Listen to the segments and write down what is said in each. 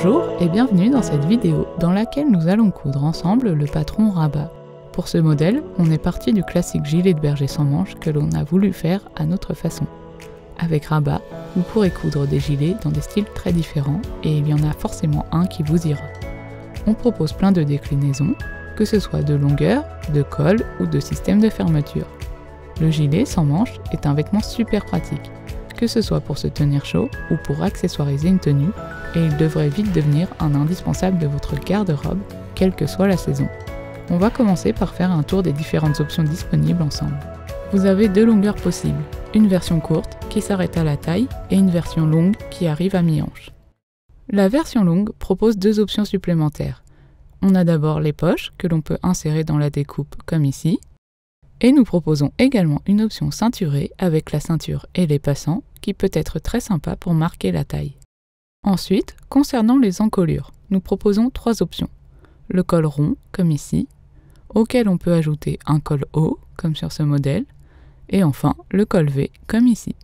Bonjour et bienvenue dans cette vidéo dans laquelle nous allons coudre ensemble le patron Rabat. Pour ce modèle, on est parti du classique gilet de berger sans manches que l'on a voulu faire à notre façon. Avec Rabat, vous pourrez coudre des gilets dans des styles très différents et il y en a forcément un qui vous ira. On propose plein de déclinaisons, que ce soit de longueur, de col ou de système de fermeture. Le gilet sans manches est un vêtement super pratique, que ce soit pour se tenir chaud ou pour accessoiriser une tenue, et il devrait vite devenir un indispensable de votre garde-robe, quelle que soit la saison. On va commencer par faire un tour des différentes options disponibles ensemble. Vous avez deux longueurs possibles, une version courte qui s'arrête à la taille et une version longue qui arrive à mi-hanche. La version longue propose deux options supplémentaires. On a d'abord les poches que l'on peut insérer dans la découpe comme ici, et nous proposons également une option ceinturée avec la ceinture et les passants qui peut être très sympa pour marquer la taille. Ensuite, concernant les encolures, nous proposons trois options. Le col rond, comme ici, auquel on peut ajouter un col haut, comme sur ce modèle, et enfin le col V, comme ici.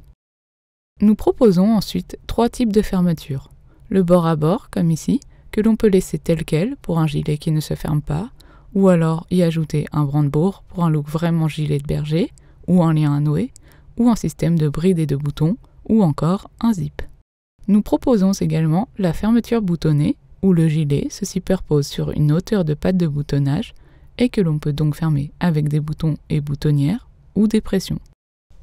Nous proposons ensuite trois types de fermeture. Le bord à bord, comme ici, que l'on peut laisser tel quel pour un gilet qui ne se ferme pas, ou alors y ajouter un brandebourg pour un look vraiment gilet de berger, ou un lien à nouer, ou un système de brides et de boutons, ou encore un zip. Nous proposons également la fermeture boutonnée, où le gilet se superpose sur une hauteur de patte de boutonnage, et que l'on peut donc fermer avec des boutons et boutonnières, ou des pressions.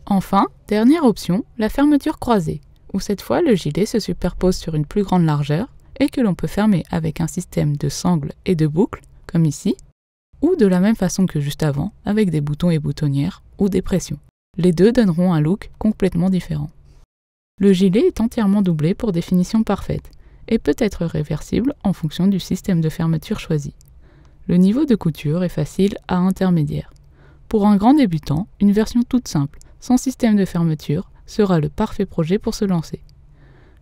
Enfin, dernière option, la fermeture croisée, où cette fois le gilet se superpose sur une plus grande largeur, et que l'on peut fermer avec un système de sangles et de boucles, comme ici, ou de la même façon que juste avant, avec des boutons et boutonnières, ou des pressions. Les deux donneront un look complètement différent. Le gilet est entièrement doublé pour définition parfaite, et peut être réversible en fonction du système de fermeture choisi. Le niveau de couture est facile à intermédiaire. Pour un grand débutant, une version toute simple, sans système de fermeture, sera le parfait projet pour se lancer.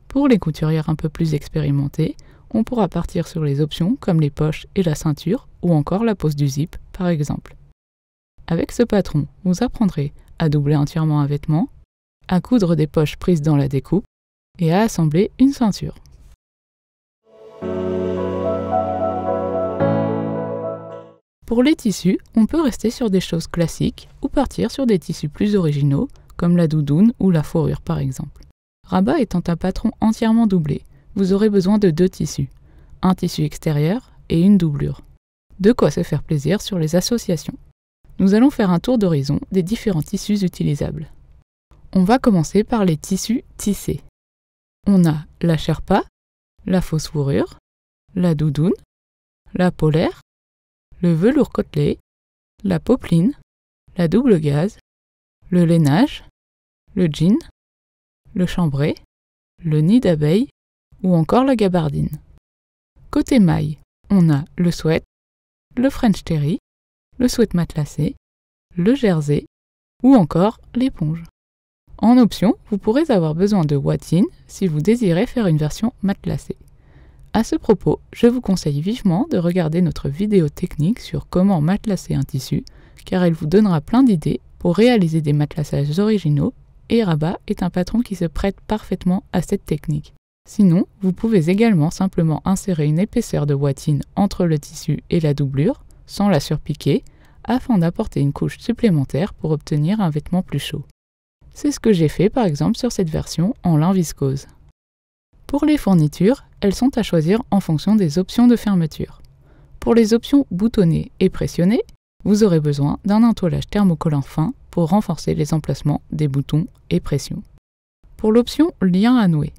Pour les couturières un peu plus expérimentées, on pourra partir sur les options comme les poches et la ceinture, ou encore la pose du zip, par exemple. Avec ce patron, vous apprendrez à doubler entièrement un vêtement, à coudre des poches prises dans la découpe, et à assembler une ceinture. Pour les tissus, on peut rester sur des choses classiques, ou partir sur des tissus plus originaux, comme la doudoune ou la fourrure par exemple. Rabat étant un patron entièrement doublé, vous aurez besoin de deux tissus, un tissu extérieur et une doublure. De quoi se faire plaisir sur les associations. Nous allons faire un tour d'horizon des différents tissus utilisables. On va commencer par les tissus tissés. On a la sherpa, la fausse fourrure, la doudoune, la polaire, le velours côtelé, la popeline, la double gaze, le lainage, le jean, le chambré, le nid d'abeille ou encore la gabardine. Côté maille, on a le sweat, le French terry, le sweat matelassé, le jersey ou encore l'éponge. En option, vous pourrez avoir besoin de watine si vous désirez faire une version matelassée. À ce propos, je vous conseille vivement de regarder notre vidéo technique sur comment matelasser un tissu, car elle vous donnera plein d'idées pour réaliser des matelassages originaux, et Rabat est un patron qui se prête parfaitement à cette technique. Sinon, vous pouvez également simplement insérer une épaisseur de watine entre le tissu et la doublure, sans la surpiquer, afin d'apporter une couche supplémentaire pour obtenir un vêtement plus chaud. C'est ce que j'ai fait par exemple sur cette version en lin viscose. Pour les fournitures, elles sont à choisir en fonction des options de fermeture. Pour les options boutonnées et pressionnées, vous aurez besoin d'un entoilage thermocollant fin pour renforcer les emplacements des boutons et pressions. Pour l'option lien à nouer,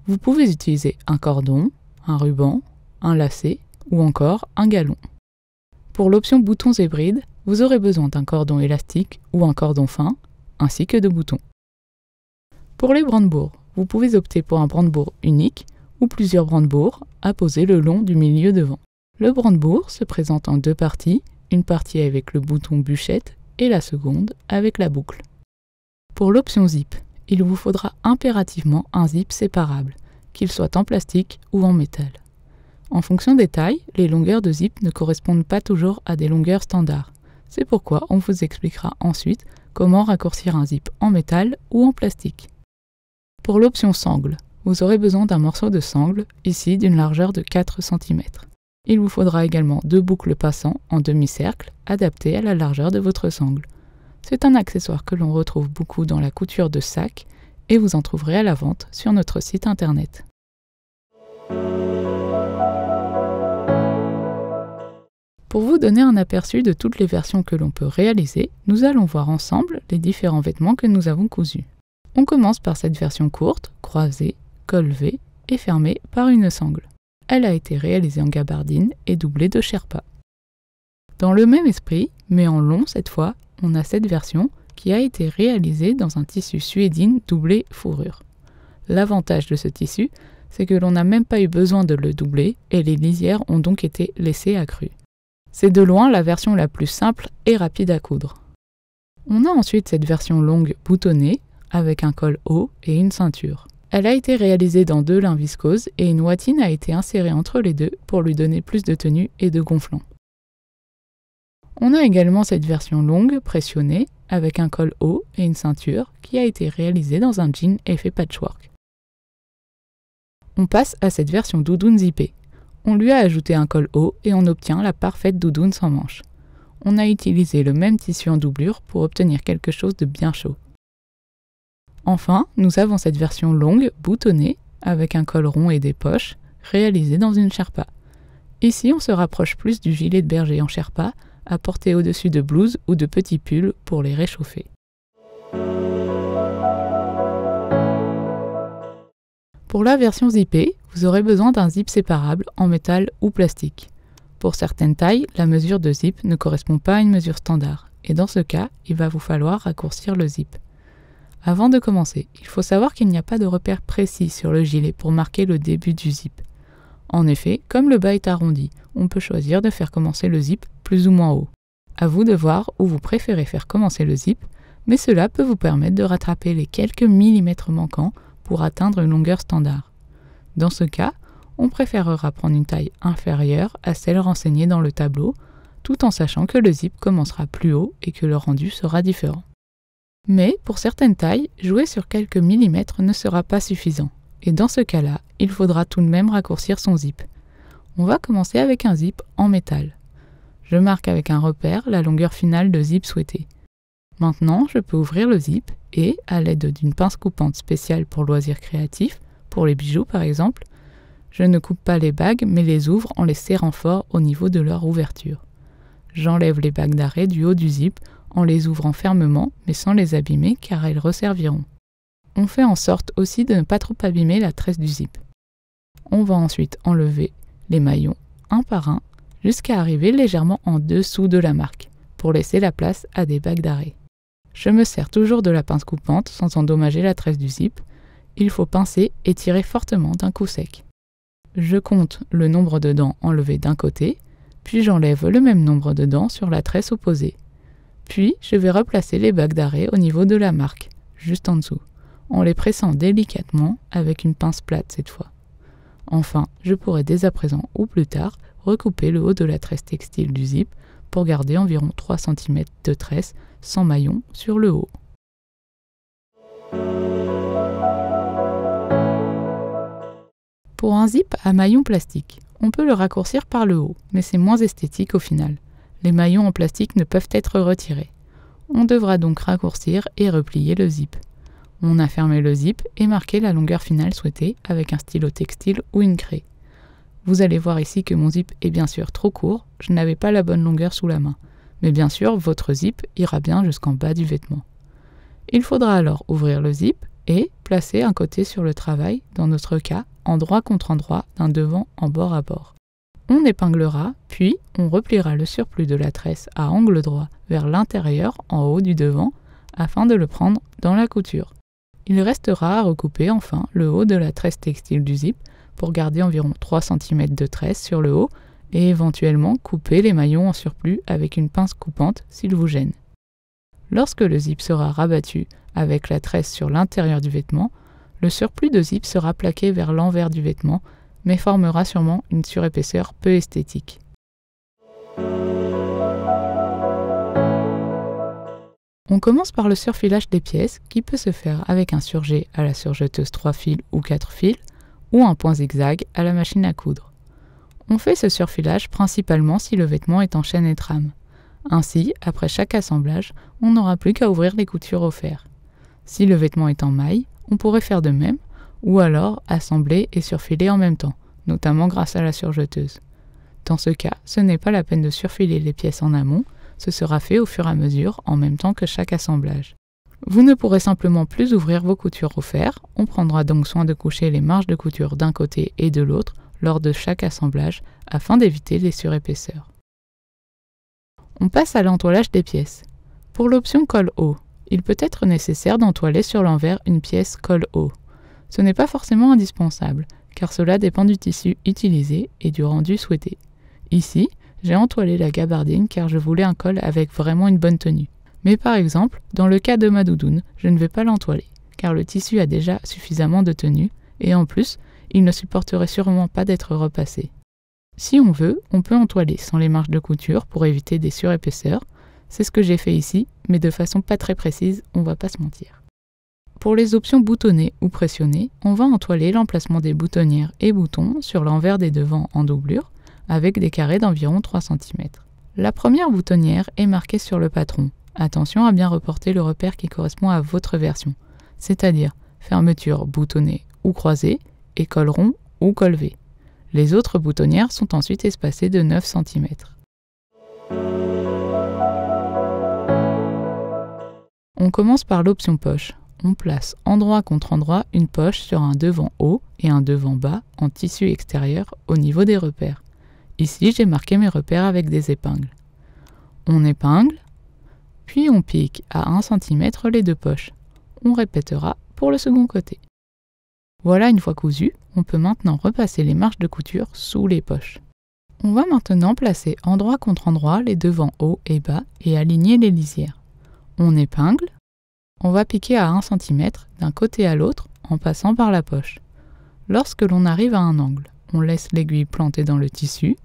vous pouvez utiliser un cordon, un ruban, un lacet ou encore un galon. Pour l'option boutons et brides, vous aurez besoin d'un cordon élastique ou un cordon fin, ainsi que de boutons. Pour les brandebourgs, vous pouvez opter pour un brandebourg unique ou plusieurs brandebourgs à poser le long du milieu devant. Le brandebourg se présente en deux parties, une partie avec le bouton bûchette et la seconde avec la boucle. Pour l'option zip, il vous faudra impérativement un zip séparable, qu'il soit en plastique ou en métal. En fonction des tailles, les longueurs de zip ne correspondent pas toujours à des longueurs standards. C'est pourquoi on vous expliquera ensuite comment raccourcir un zip en métal ou en plastique. Pour l'option sangle, vous aurez besoin d'un morceau de sangle, ici d'une largeur de 4 cm. Il vous faudra également 2 boucles passant en demi-cercle, adaptées à la largeur de votre sangle. C'est un accessoire que l'on retrouve beaucoup dans la couture de sacs et vous en trouverez à la vente sur notre site internet. Pour vous donner un aperçu de toutes les versions que l'on peut réaliser, nous allons voir ensemble les différents vêtements que nous avons cousus. On commence par cette version courte, croisée, col V et fermée par une sangle. Elle a été réalisée en gabardine et doublée de sherpa. Dans le même esprit, mais en long cette fois, on a cette version qui a été réalisée dans un tissu suédine doublé fourrure. L'avantage de ce tissu, c'est que l'on n'a même pas eu besoin de le doubler et les lisières ont donc été laissées accrues. C'est de loin la version la plus simple et rapide à coudre. On a ensuite cette version longue boutonnée avec un col haut et une ceinture. Elle a été réalisée dans 2 lins viscoses et une ouatine a été insérée entre les deux pour lui donner plus de tenue et de gonflant. On a également cette version longue pressionnée avec un col haut et une ceinture qui a été réalisée dans un jean effet patchwork. On passe à cette version doudoune zippée. On lui a ajouté un col haut et on obtient la parfaite doudoune sans manches. On a utilisé le même tissu en doublure pour obtenir quelque chose de bien chaud. Enfin, nous avons cette version longue, boutonnée, avec un col rond et des poches, réalisée dans une sherpa. Ici, on se rapproche plus du gilet de berger en sherpa, à porter au-dessus de blouses ou de petits pulls pour les réchauffer. Pour la version zippée, vous aurez besoin d'un zip séparable en métal ou plastique. Pour certaines tailles, la mesure de zip ne correspond pas à une mesure standard, et dans ce cas, il va vous falloir raccourcir le zip. Avant de commencer, il faut savoir qu'il n'y a pas de repère précis sur le gilet pour marquer le début du zip. En effet, comme le bas est arrondi, on peut choisir de faire commencer le zip plus ou moins haut. À vous de voir où vous préférez faire commencer le zip, mais cela peut vous permettre de rattraper les quelques millimètres manquants pour atteindre une longueur standard. Dans ce cas, on préférera prendre une taille inférieure à celle renseignée dans le tableau, tout en sachant que le zip commencera plus haut et que le rendu sera différent. Mais pour certaines tailles, jouer sur quelques millimètres ne sera pas suffisant, et dans ce cas-là, il faudra tout de même raccourcir son zip. On va commencer avec un zip en métal. Je marque avec un repère la longueur finale de zip souhaitée. Maintenant, je peux ouvrir le zip et, à l'aide d'une pince coupante spéciale pour loisirs créatifs, pour les bijoux par exemple, je ne coupe pas les bagues mais les ouvre en les serrant fort au niveau de leur ouverture. J'enlève les bagues d'arrêt du haut du zip en les ouvrant fermement mais sans les abîmer car elles resserviront. On fait en sorte aussi de ne pas trop abîmer la tresse du zip. On va ensuite enlever les maillons un par un jusqu'à arriver légèrement en dessous de la marque pour laisser la place à des bagues d'arrêt. Je me sers toujours de la pince coupante sans endommager la tresse du zip. Il faut pincer et tirer fortement d'un coup sec. Je compte le nombre de dents enlevées d'un côté, puis j'enlève le même nombre de dents sur la tresse opposée. Puis je vais replacer les bagues d'arrêt au niveau de la marque, juste en dessous, en les pressant délicatement avec une pince plate cette fois. Enfin, je pourrai dès à présent ou plus tard recouper le haut de la tresse textile du zip pour garder environ 3 cm de tresse sans maillon sur le haut. Pour un zip à maillon plastique, on peut le raccourcir par le haut, mais c'est moins esthétique au final. Les maillons en plastique ne peuvent être retirés. On devra donc raccourcir et replier le zip. On a fermé le zip et marqué la longueur finale souhaitée avec un stylo textile ou une craie. Vous allez voir ici que mon zip est bien sûr trop court, je n'avais pas la bonne longueur sous la main. Mais bien sûr, votre zip ira bien jusqu'en bas du vêtement. Il faudra alors ouvrir le zip et placer un côté sur le travail, dans notre cas, endroit contre endroit, d'un devant en bord à bord. On épinglera, puis on repliera le surplus de la tresse à angle droit vers l'intérieur en haut du devant afin de le prendre dans la couture. Il restera à recouper enfin le haut de la tresse textile du zip pour garder environ 3 cm de tresse sur le haut et éventuellement couper les maillons en surplus avec une pince coupante s'il vous gêne. Lorsque le zip sera rabattu avec la tresse sur l'intérieur du vêtement, le surplus de zip sera plaqué vers l'envers du vêtement, mais formera sûrement une surépaisseur peu esthétique. On commence par le surfilage des pièces qui peut se faire avec un surjet à la surjeteuse 3 fils ou 4 fils ou un point zigzag à la machine à coudre. On fait ce surfilage principalement si le vêtement est en chaîne et trame. Ainsi, après chaque assemblage, on n'aura plus qu'à ouvrir les coutures au fer. Si le vêtement est en maille, on pourrait faire de même, ou alors assembler et surfiler en même temps, notamment grâce à la surjeteuse. Dans ce cas, ce n'est pas la peine de surfiler les pièces en amont, ce sera fait au fur et à mesure en même temps que chaque assemblage. Vous ne pourrez simplement plus ouvrir vos coutures au fer, on prendra donc soin de coucher les marges de couture d'un côté et de l'autre lors de chaque assemblage afin d'éviter les surépaisseurs. On passe à l'entoilage des pièces. Pour l'option colle haut, il peut être nécessaire d'entoiler sur l'envers une pièce colle haut. Ce n'est pas forcément indispensable, car cela dépend du tissu utilisé et du rendu souhaité. Ici, j'ai entoilé la gabardine car je voulais un col avec vraiment une bonne tenue. Mais par exemple, dans le cas de ma doudoune, je ne vais pas l'entoiler, car le tissu a déjà suffisamment de tenue, et en plus, il ne supporterait sûrement pas d'être repassé. Si on veut, on peut entoiler sans les marges de couture pour éviter des surépaisseurs. C'est ce que j'ai fait ici, mais de façon pas très précise, on va pas se mentir. Pour les options boutonnées ou pressionnées, on va entoiler l'emplacement des boutonnières et boutons sur l'envers des devants en doublure, avec des carrés d'environ 3 cm. La première boutonnière est marquée sur le patron. Attention à bien reporter le repère qui correspond à votre version, c'est-à-dire fermeture boutonnée ou croisée et col rond ou col V. Les autres boutonnières sont ensuite espacées de 9 cm. On commence par l'option poche. On place endroit contre endroit une poche sur un devant haut et un devant bas en tissu extérieur au niveau des repères. Ici, j'ai marqué mes repères avec des épingles. On épingle, puis on pique à 1 cm les deux poches. On répétera pour le second côté. Voilà une fois cousu, on peut maintenant repasser les marges de couture sous les poches. On va maintenant placer endroit contre endroit les devants haut et bas et aligner les lisières. On épingle, on va piquer à 1 cm d'un côté à l'autre en passant par la poche. Lorsque l'on arrive à un angle, on laisse l'aiguille plantée dans le tissu,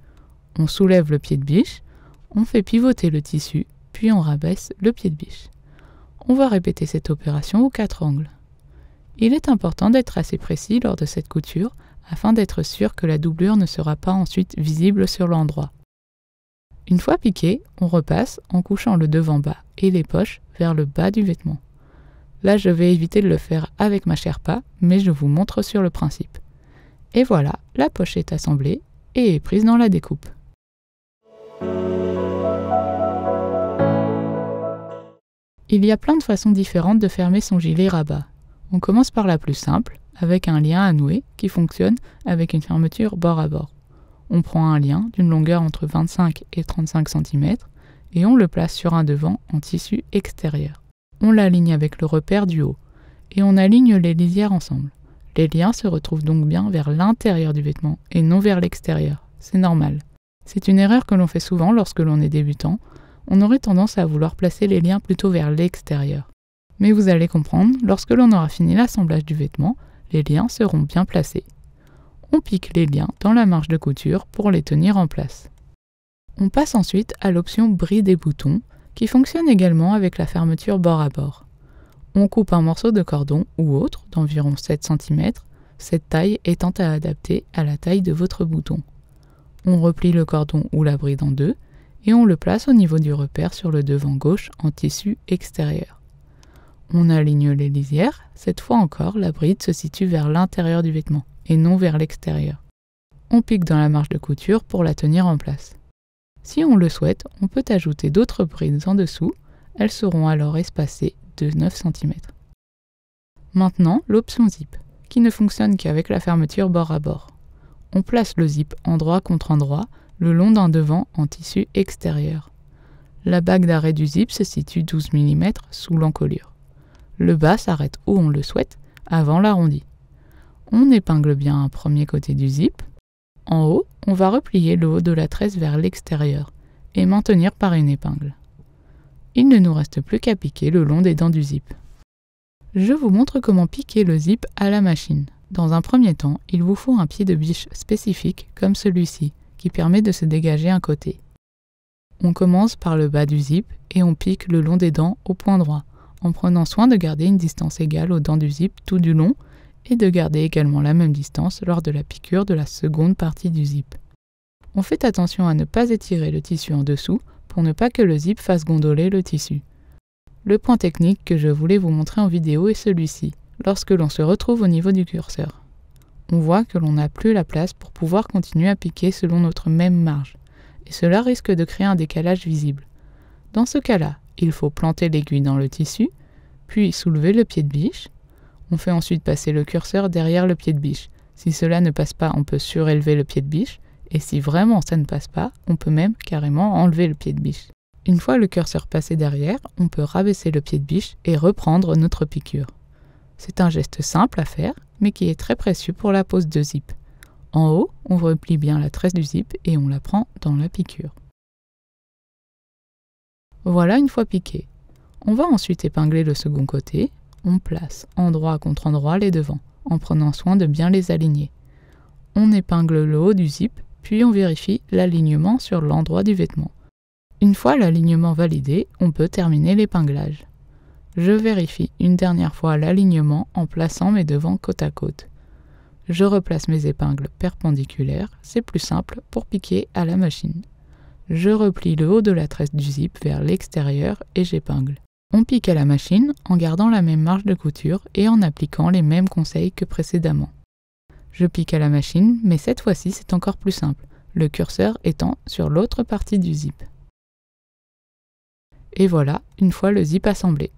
on soulève le pied de biche, on fait pivoter le tissu, puis on rabaisse le pied de biche. On va répéter cette opération aux 4 angles. Il est important d'être assez précis lors de cette couture afin d'être sûr que la doublure ne sera pas ensuite visible sur l'endroit. Une fois piqué, on repasse en couchant le devant bas et les poches vers le bas du vêtement. Là, je vais éviter de le faire avec ma Sherpa, mais je vous montre sur le principe. Et voilà, la poche est assemblée et est prise dans la découpe. Il y a plein de façons différentes de fermer son gilet rabat. On commence par la plus simple, avec un lien à nouer qui fonctionne avec une fermeture bord à bord. On prend un lien d'une longueur entre 25 et 35 cm et on le place sur un devant en tissu extérieur. On l'aligne avec le repère du haut et on aligne les lisières ensemble. Les liens se retrouvent donc bien vers l'intérieur du vêtement et non vers l'extérieur. C'est normal. C'est une erreur que l'on fait souvent lorsque l'on est débutant. On aurait tendance à vouloir placer les liens plutôt vers l'extérieur. Mais vous allez comprendre, lorsque l'on aura fini l'assemblage du vêtement, les liens seront bien placés. On pique les liens dans la marge de couture pour les tenir en place. On passe ensuite à l'option bride et bouton, qui fonctionne également avec la fermeture bord à bord. On coupe un morceau de cordon ou autre d'environ 7 cm, cette taille étant à adapter à la taille de votre bouton. On replie le cordon ou la bride en deux et on le place au niveau du repère sur le devant gauche en tissu extérieur. On aligne les lisières, cette fois encore la bride se situe vers l'intérieur du vêtement et non vers l'extérieur. On pique dans la marge de couture pour la tenir en place. Si on le souhaite, on peut ajouter d'autres brides en dessous, elles seront alors espacées de 9 cm. Maintenant, l'option zip, qui ne fonctionne qu'avec la fermeture bord à bord. On place le zip endroit contre endroit, le long d'un devant en tissu extérieur. La bague d'arrêt du zip se situe 12 mm sous l'encolure. Le bas s'arrête où on le souhaite, avant l'arrondi. On épingle bien un premier côté du zip. En haut, on va replier le haut de la tresse vers l'extérieur et maintenir par une épingle. Il ne nous reste plus qu'à piquer le long des dents du zip. Je vous montre comment piquer le zip à la machine. Dans un premier temps, il vous faut un pied de biche spécifique comme celui-ci, qui permet de se dégager un côté. On commence par le bas du zip et on pique le long des dents au point droit, en prenant soin de garder une distance égale aux dents du zip tout du long et de garder également la même distance lors de la piqûre de la seconde partie du zip. On fait attention à ne pas étirer le tissu en dessous pour ne pas que le zip fasse gondoler le tissu. Le point technique que je voulais vous montrer en vidéo est celui-ci, lorsque l'on se retrouve au niveau du curseur. On voit que l'on n'a plus la place pour pouvoir continuer à piquer selon notre même marge, et cela risque de créer un décalage visible. Dans ce cas-là, il faut planter l'aiguille dans le tissu, puis soulever le pied de biche. On fait ensuite passer le curseur derrière le pied de biche. Si cela ne passe pas, on peut surélever le pied de biche, et si vraiment ça ne passe pas, on peut même carrément enlever le pied de biche. Une fois le curseur passé derrière, on peut rabaisser le pied de biche et reprendre notre piqûre. C'est un geste simple à faire, mais qui est très précieux pour la pose de zip. En haut, on replie bien la tresse du zip et on la prend dans la piqûre. Voilà une fois piqué. On va ensuite épingler le second côté. On place endroit contre endroit les devants, en prenant soin de bien les aligner. On épingle le haut du zip, puis on vérifie l'alignement sur l'endroit du vêtement. Une fois l'alignement validé, on peut terminer l'épinglage. Je vérifie une dernière fois l'alignement en plaçant mes devants côte à côte. Je replace mes épingles perpendiculaires, c'est plus simple pour piquer à la machine. Je replie le haut de la tresse du zip vers l'extérieur et j'épingle. On pique à la machine en gardant la même marge de couture et en appliquant les mêmes conseils que précédemment. Je pique à la machine, mais cette fois-ci c'est encore plus simple, le curseur étant sur l'autre partie du zip. Et voilà, une fois le zip assemblé.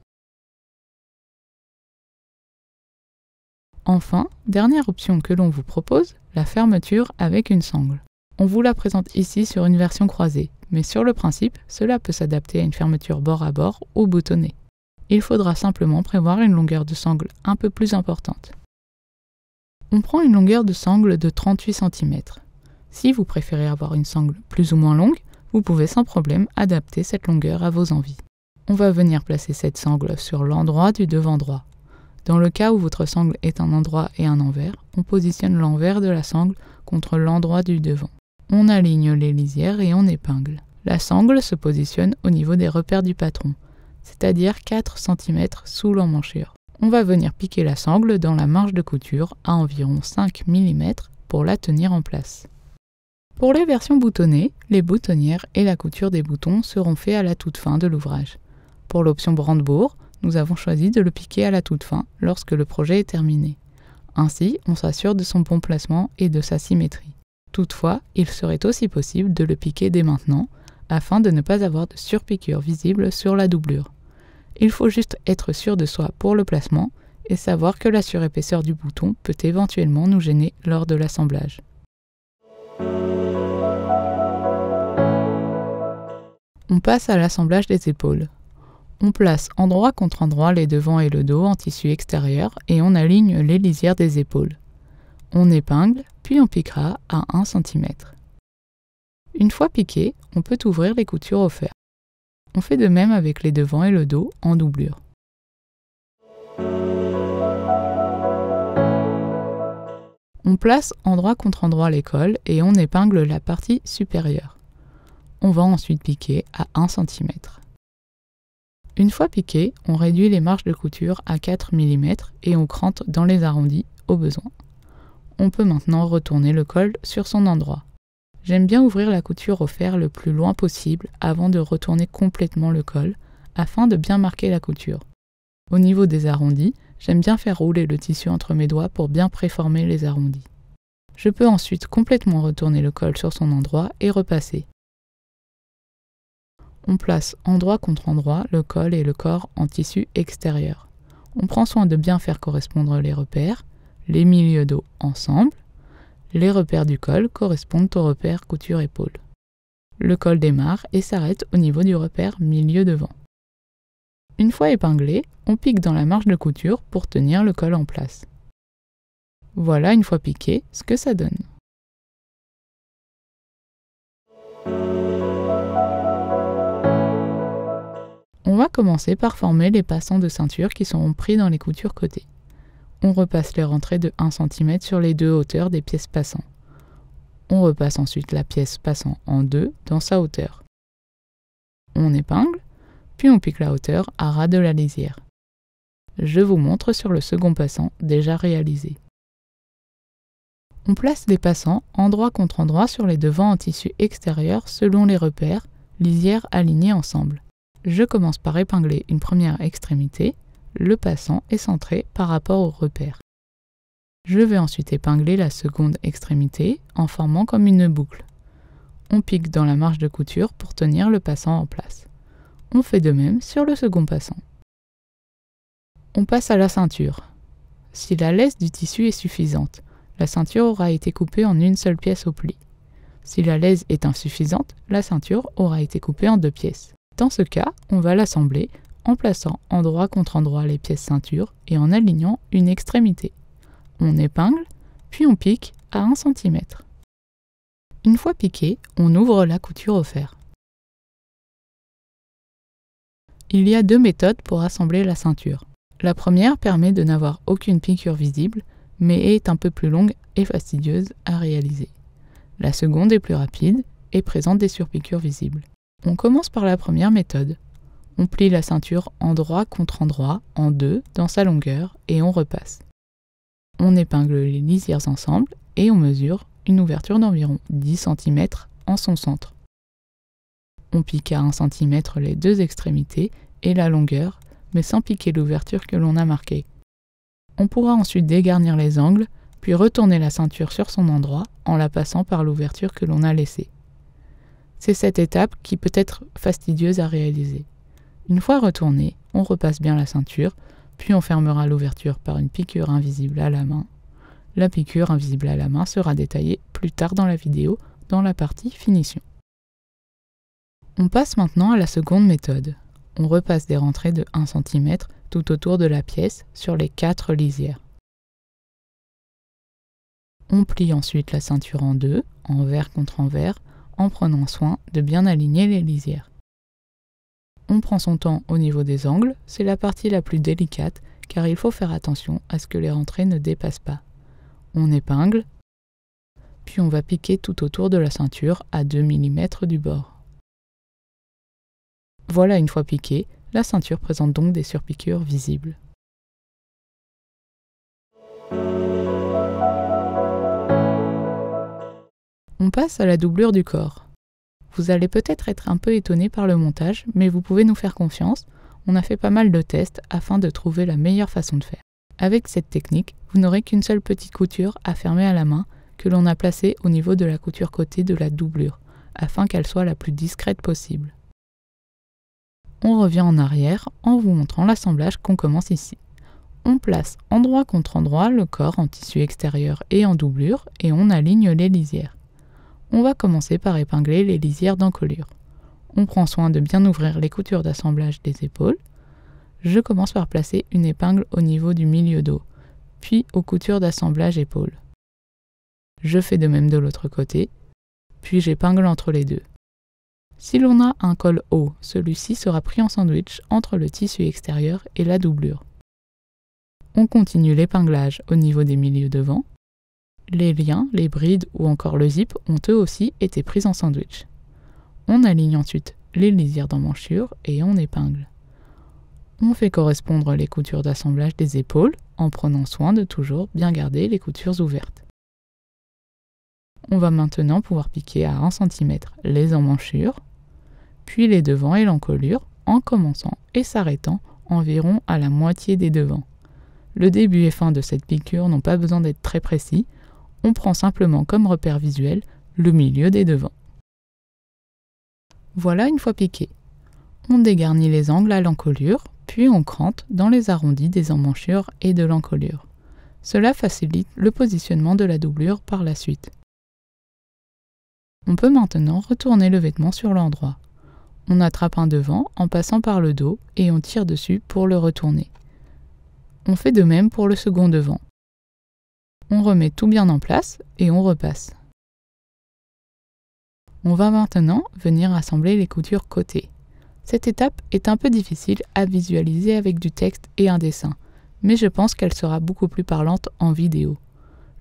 Enfin, dernière option que l'on vous propose, la fermeture avec une sangle. On vous la présente ici sur une version croisée, mais sur le principe, cela peut s'adapter à une fermeture bord à bord ou boutonnée. Il faudra simplement prévoir une longueur de sangle un peu plus importante. On prend une longueur de sangle de 38 cm. Si vous préférez avoir une sangle plus ou moins longue, vous pouvez sans problème adapter cette longueur à vos envies. On va venir placer cette sangle sur l'endroit du devant droit. Dans le cas où votre sangle est un endroit et un envers, on positionne l'envers de la sangle contre l'endroit du devant. On aligne les lisières et on épingle. La sangle se positionne au niveau des repères du patron, c'est-à-dire 4 cm sous l'emmanchure. On va venir piquer la sangle dans la marge de couture à environ 5 mm pour la tenir en place. Pour les versions boutonnées, les boutonnières et la couture des boutons seront faits à la toute fin de l'ouvrage. Pour l'option brandebourg, nous avons choisi de le piquer à la toute fin lorsque le projet est terminé. Ainsi, on s'assure de son bon placement et de sa symétrie. Toutefois, il serait aussi possible de le piquer dès maintenant, afin de ne pas avoir de surpiqûre visible sur la doublure. Il faut juste être sûr de soi pour le placement et savoir que la surépaisseur du bouton peut éventuellement nous gêner lors de l'assemblage. On passe à l'assemblage des épaules. On place endroit contre endroit les devants et le dos en tissu extérieur et on aligne les lisières des épaules. On épingle, puis on piquera à 1 cm. Une fois piqué, on peut ouvrir les coutures au fer. On fait de même avec les devants et le dos en doublure. On place endroit contre endroit les cols et on épingle la partie supérieure. On va ensuite piquer à 1 cm. Une fois piqué, on réduit les marges de couture à 4 mm et on crante dans les arrondis au besoin. On peut maintenant retourner le col sur son endroit. J'aime bien ouvrir la couture au fer le plus loin possible avant de retourner complètement le col, afin de bien marquer la couture. Au niveau des arrondis, j'aime bien faire rouler le tissu entre mes doigts pour bien préformer les arrondis. Je peux ensuite complètement retourner le col sur son endroit et repasser. On place endroit contre endroit le col et le corps en tissu extérieur. On prend soin de bien faire correspondre les repères, les milieux dos ensemble. Les repères du col correspondent aux repères couture-épaule. Le col démarre et s'arrête au niveau du repère milieu devant. Une fois épinglé, on pique dans la marge de couture pour tenir le col en place. Voilà une fois piqué ce que ça donne. On va commencer par former les passants de ceinture qui seront pris dans les coutures côté. On repasse les rentrées de 1 cm sur les deux hauteurs des pièces passant. On repasse ensuite la pièce passant en deux dans sa hauteur. On épingle, puis on pique la hauteur à ras de la lisière. Je vous montre sur le second passant déjà réalisé. On place les passants endroit contre endroit sur les devants en tissu extérieur selon les repères, lisières alignées ensemble. Je commence par épingler une première extrémité, le passant est centré par rapport au repère. Je vais ensuite épingler la seconde extrémité en formant comme une boucle. On pique dans la marge de couture pour tenir le passant en place. On fait de même sur le second passant. On passe à la ceinture. Si la laisse du tissu est suffisante, la ceinture aura été coupée en une seule pièce au pli. Si la laisse est insuffisante, la ceinture aura été coupée en 2 pièces. Dans ce cas, on va l'assembler en plaçant endroit contre endroit les pièces ceinture et en alignant une extrémité. On épingle, puis on pique à 1 cm. Une fois piqué, on ouvre la couture au fer. Il y a 2 méthodes pour assembler la ceinture. La première permet de n'avoir aucune piqûre visible, mais est un peu plus longue et fastidieuse à réaliser. La seconde est plus rapide et présente des surpiqûres visibles. On commence par la première méthode. On plie la ceinture endroit contre endroit en 2 dans sa longueur et on repasse. On épingle les lisières ensemble et on mesure une ouverture d'environ 10 cm en son centre. On pique à 1 cm les 2 extrémités et la longueur, mais sans piquer l'ouverture que l'on a marquée. On pourra ensuite dégarnir les angles, puis retourner la ceinture sur son endroit en la passant par l'ouverture que l'on a laissée. C'est cette étape qui peut être fastidieuse à réaliser. Une fois retournée, on repasse bien la ceinture, puis on fermera l'ouverture par une piqûre invisible à la main. La piqûre invisible à la main sera détaillée plus tard dans la vidéo, dans la partie finition. On passe maintenant à la seconde méthode. On repasse des rentrées de 1 cm tout autour de la pièce sur les 4 lisières. On plie ensuite la ceinture en 2, envers contre envers, en prenant soin de bien aligner les lisières. On prend son temps au niveau des angles, c'est la partie la plus délicate car il faut faire attention à ce que les rentrées ne dépassent pas. On épingle, puis on va piquer tout autour de la ceinture à 2 mm du bord. Voilà, une fois piquée, la ceinture présente donc des surpiqûres visibles. On passe à la doublure du corps. Vous allez peut-être être un peu étonné par le montage, mais vous pouvez nous faire confiance, on a fait pas mal de tests afin de trouver la meilleure façon de faire. Avec cette technique, vous n'aurez qu'une seule petite couture à fermer à la main que l'on a placée au niveau de la couture côté de la doublure, afin qu'elle soit la plus discrète possible. On revient en arrière en vous montrant l'assemblage qu'on commence ici. On place endroit contre endroit le corps en tissu extérieur et en doublure et on aligne les lisières. On va commencer par épingler les lisières d'encolure. On prend soin de bien ouvrir les coutures d'assemblage des épaules. Je commence par placer une épingle au niveau du milieu dos, puis aux coutures d'assemblage épaules. Je fais de même de l'autre côté, puis j'épingle entre les deux. Si l'on a un col haut, celui-ci sera pris en sandwich entre le tissu extérieur et la doublure. On continue l'épinglage au niveau des milieux devant. Les liens, les brides ou encore le zip ont eux aussi été pris en sandwich. On aligne ensuite les lisières d'emmanchure et on épingle. On fait correspondre les coutures d'assemblage des épaules en prenant soin de toujours bien garder les coutures ouvertes. On va maintenant pouvoir piquer à 1 cm les emmanchures, puis les devants et l'encolure en commençant et s'arrêtant environ à la moitié des devants. Le début et fin de cette piqûre n'ont pas besoin d'être très précis, on prend simplement comme repère visuel le milieu des devants. Voilà une fois piqué. On dégarnit les angles à l'encolure, puis on crante dans les arrondis des emmanchures et de l'encolure. Cela facilite le positionnement de la doublure par la suite. On peut maintenant retourner le vêtement sur l'endroit. On attrape un devant en passant par le dos et on tire dessus pour le retourner. On fait de même pour le second devant. On remet tout bien en place et on repasse. On va maintenant venir assembler les coutures côté. Cette étape est un peu difficile à visualiser avec du texte et un dessin, mais je pense qu'elle sera beaucoup plus parlante en vidéo.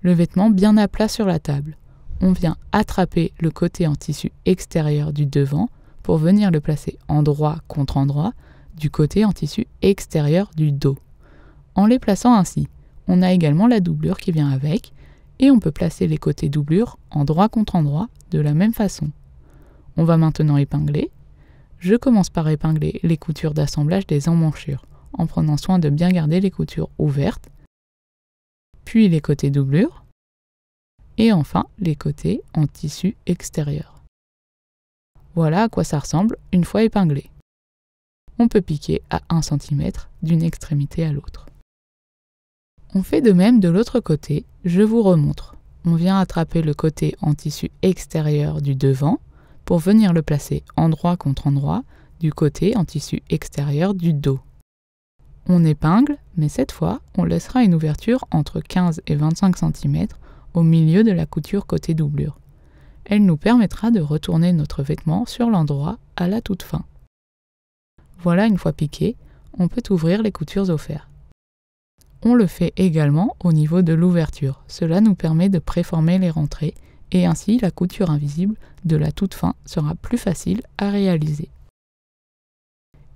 Le vêtement bien à plat sur la table. On vient attraper le côté en tissu extérieur du devant pour venir le placer endroit contre endroit du côté en tissu extérieur du dos. En les plaçant ainsi, on a également la doublure qui vient avec, et on peut placer les côtés doublure endroit contre endroit de la même façon. On va maintenant épingler. Je commence par épingler les coutures d'assemblage des emmanchures, en prenant soin de bien garder les coutures ouvertes, puis les côtés doublure, et enfin les côtés en tissu extérieur. Voilà à quoi ça ressemble une fois épinglé. On peut piquer à 1 cm d'une extrémité à l'autre. On fait de même de l'autre côté, je vous remontre. On vient attraper le côté en tissu extérieur du devant pour venir le placer endroit contre endroit du côté en tissu extérieur du dos. On épingle, mais cette fois, on laissera une ouverture entre 15 et 25 cm au milieu de la couture côté doublure. Elle nous permettra de retourner notre vêtement sur l'endroit à la toute fin. Voilà, une fois piqué, on peut ouvrir les coutures au fer. On le fait également au niveau de l'ouverture. Cela nous permet de préformer les rentrées et ainsi la couture invisible de la toute fin sera plus facile à réaliser.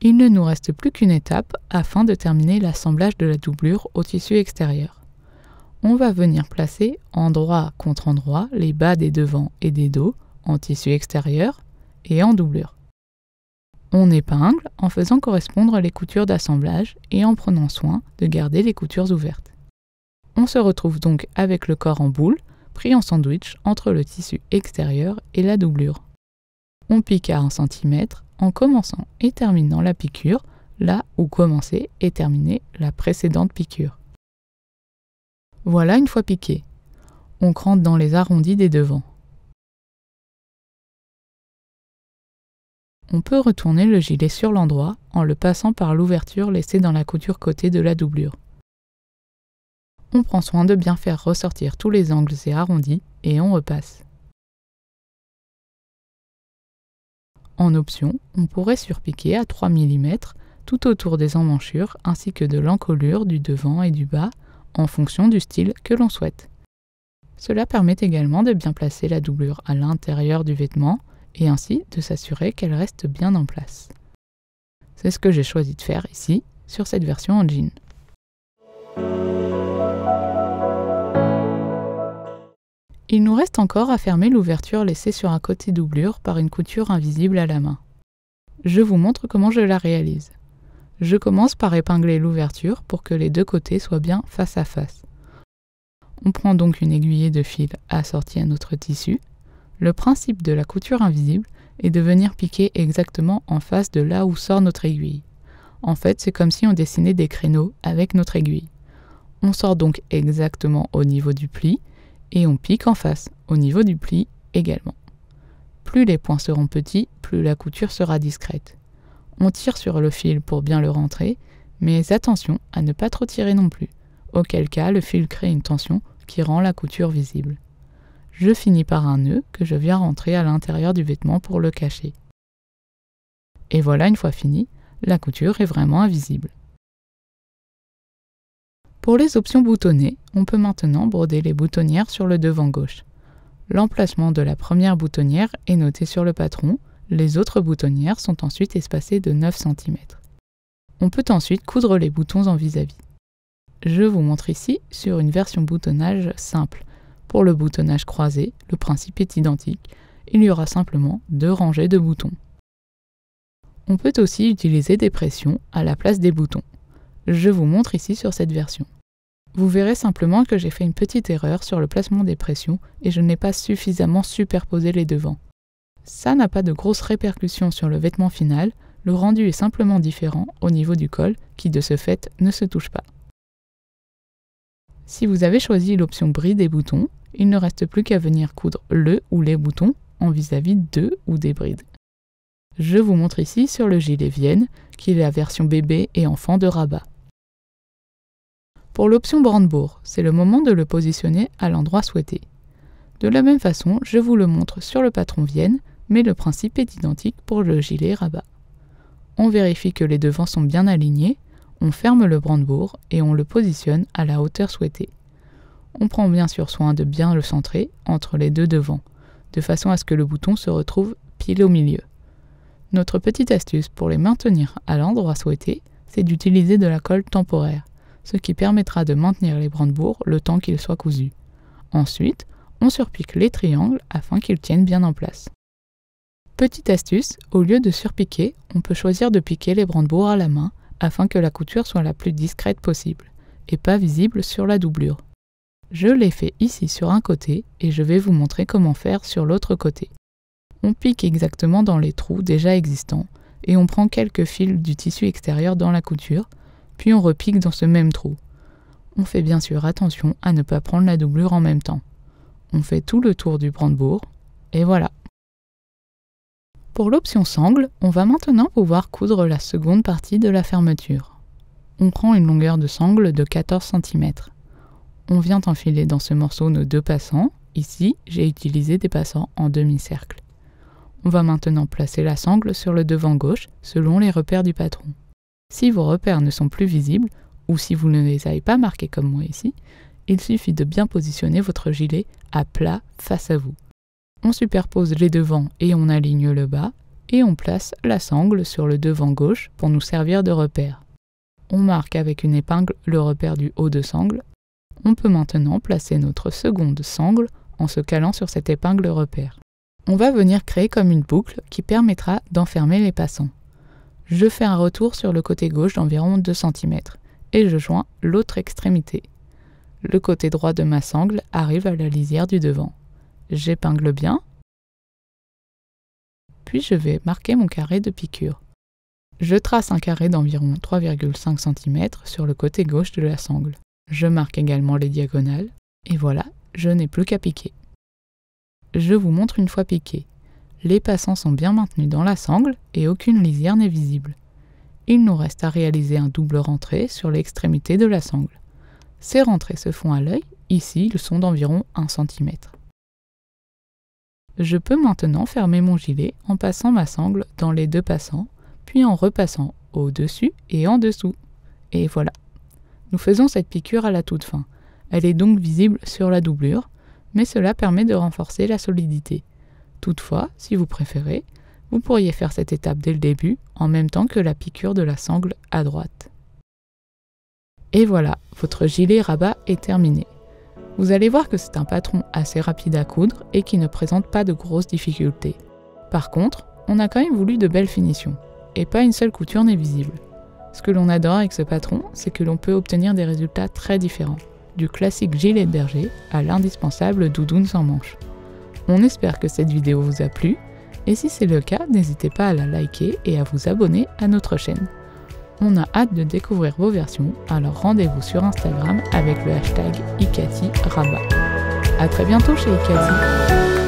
Il ne nous reste plus qu'une étape afin de terminer l'assemblage de la doublure au tissu extérieur. On va venir placer endroit contre endroit les bas des devants et des dos en tissu extérieur et en doublure. On épingle en faisant correspondre les coutures d'assemblage et en prenant soin de garder les coutures ouvertes. On se retrouve donc avec le corps en boule, pris en sandwich entre le tissu extérieur et la doublure. On pique à 1 cm en commençant et terminant la piqûre là où commençait et terminait la précédente piqûre. Voilà une fois piqué. On crante dans les arrondis des devants. On peut retourner le gilet sur l'endroit en le passant par l'ouverture laissée dans la couture côté de la doublure. On prend soin de bien faire ressortir tous les angles et arrondis et on repasse. En option, on pourrait surpiquer à 3 mm tout autour des emmanchures ainsi que de l'encolure du devant et du bas en fonction du style que l'on souhaite. Cela permet également de bien placer la doublure à l'intérieur du vêtement et ainsi de s'assurer qu'elle reste bien en place. C'est ce que j'ai choisi de faire ici, sur cette version en jean. Il nous reste encore à fermer l'ouverture laissée sur un côté doublure par une couture invisible à la main. Je vous montre comment je la réalise. Je commence par épingler l'ouverture pour que les deux côtés soient bien face à face. On prend donc une aiguillée de fil assortie à notre tissu. Le principe de la couture invisible est de venir piquer exactement en face de là où sort notre aiguille. En fait, c'est comme si on dessinait des créneaux avec notre aiguille. On sort donc exactement au niveau du pli et on pique en face, au niveau du pli également. Plus les points seront petits, plus la couture sera discrète. On tire sur le fil pour bien le rentrer, mais attention à ne pas trop tirer non plus, auquel cas le fil crée une tension qui rend la couture visible. Je finis par un nœud que je viens rentrer à l'intérieur du vêtement pour le cacher. Et voilà, une fois fini, la couture est vraiment invisible. Pour les options boutonnées, on peut maintenant broder les boutonnières sur le devant gauche. L'emplacement de la première boutonnière est noté sur le patron, les autres boutonnières sont ensuite espacées de 9 cm. On peut ensuite coudre les boutons en vis-à-vis. Je vous montre ici sur une version boutonnage simple. Pour le boutonnage croisé, le principe est identique, il y aura simplement 2 rangées de boutons. On peut aussi utiliser des pressions à la place des boutons. Je vous montre ici sur cette version. Vous verrez simplement que j'ai fait une petite erreur sur le placement des pressions et je n'ai pas suffisamment superposé les devants. Ça n'a pas de grosses répercussions sur le vêtement final, le rendu est simplement différent au niveau du col qui de ce fait ne se touche pas. Si vous avez choisi l'option bride des boutons, il ne reste plus qu'à venir coudre le ou les boutons en vis-à-vis de ou des brides. Je vous montre ici sur le gilet Vienne, qui est la version bébé et enfant de Rabat. Pour l'option brandebourg, c'est le moment de le positionner à l'endroit souhaité. De la même façon, je vous le montre sur le patron Vienne, mais le principe est identique pour le gilet Rabat. On vérifie que les devants sont bien alignés, on ferme le brandebourg et on le positionne à la hauteur souhaitée. On prend bien sûr soin de bien le centrer entre les deux devants, de façon à ce que le bouton se retrouve pile au milieu. Notre petite astuce pour les maintenir à l'endroit souhaité, c'est d'utiliser de la colle temporaire, ce qui permettra de maintenir les brandebourgs le temps qu'ils soient cousus. Ensuite, on surpique les triangles afin qu'ils tiennent bien en place. Petite astuce, au lieu de surpiquer, on peut choisir de piquer les brandebourgs à la main afin que la couture soit la plus discrète possible et pas visible sur la doublure. Je l'ai fait ici sur un côté et je vais vous montrer comment faire sur l'autre côté. On pique exactement dans les trous déjà existants et on prend quelques fils du tissu extérieur dans la couture, puis on repique dans ce même trou. On fait bien sûr attention à ne pas prendre la doublure en même temps. On fait tout le tour du brandebourg et voilà. Pour l'option sangle, on va maintenant pouvoir coudre la seconde partie de la fermeture. On prend une longueur de sangle de 14 cm. On vient enfiler dans ce morceau nos 2 passants. Ici, j'ai utilisé des passants en demi-cercle. On va maintenant placer la sangle sur le devant gauche selon les repères du patron. Si vos repères ne sont plus visibles, ou si vous ne les avez pas marqués comme moi ici, il suffit de bien positionner votre gilet à plat face à vous. On superpose les devants et on aligne le bas, et on place la sangle sur le devant gauche pour nous servir de repère. On marque avec une épingle le repère du haut de sangle. On peut maintenant placer notre seconde sangle en se calant sur cette épingle repère. On va venir créer comme une boucle qui permettra d'enfermer les passants. Je fais un retour sur le côté gauche d'environ 2 cm et je joins l'autre extrémité. Le côté droit de ma sangle arrive à la lisière du devant. J'épingle bien, puis je vais marquer mon carré de piqûre. Je trace un carré d'environ 3,5 cm sur le côté gauche de la sangle. Je marque également les diagonales, et voilà, je n'ai plus qu'à piquer. Je vous montre une fois piqué. Les passants sont bien maintenus dans la sangle et aucune lisière n'est visible. Il nous reste à réaliser un double rentré sur l'extrémité de la sangle. Ces rentrées se font à l'œil, ici ils sont d'environ 1 cm. Je peux maintenant fermer mon gilet en passant ma sangle dans les 2 passants, puis en repassant au-dessus et en dessous. Et voilà. Nous faisons cette piqûre à la toute fin. Elle est donc visible sur la doublure, mais cela permet de renforcer la solidité. Toutefois, si vous préférez, vous pourriez faire cette étape dès le début, en même temps que la piqûre de la sangle à droite. Et voilà, votre gilet rabat est terminé. Vous allez voir que c'est un patron assez rapide à coudre et qui ne présente pas de grosses difficultés. Par contre, on a quand même voulu de belles finitions, et pas une seule couture n'est visible. Ce que l'on adore avec ce patron, c'est que l'on peut obtenir des résultats très différents, du classique gilet de berger à l'indispensable doudoune sans manches. On espère que cette vidéo vous a plu, et si c'est le cas, n'hésitez pas à la liker et à vous abonner à notre chaîne. On a hâte de découvrir vos versions, alors rendez-vous sur Instagram avec le hashtag IkatiRabat. A très bientôt chez Ikati.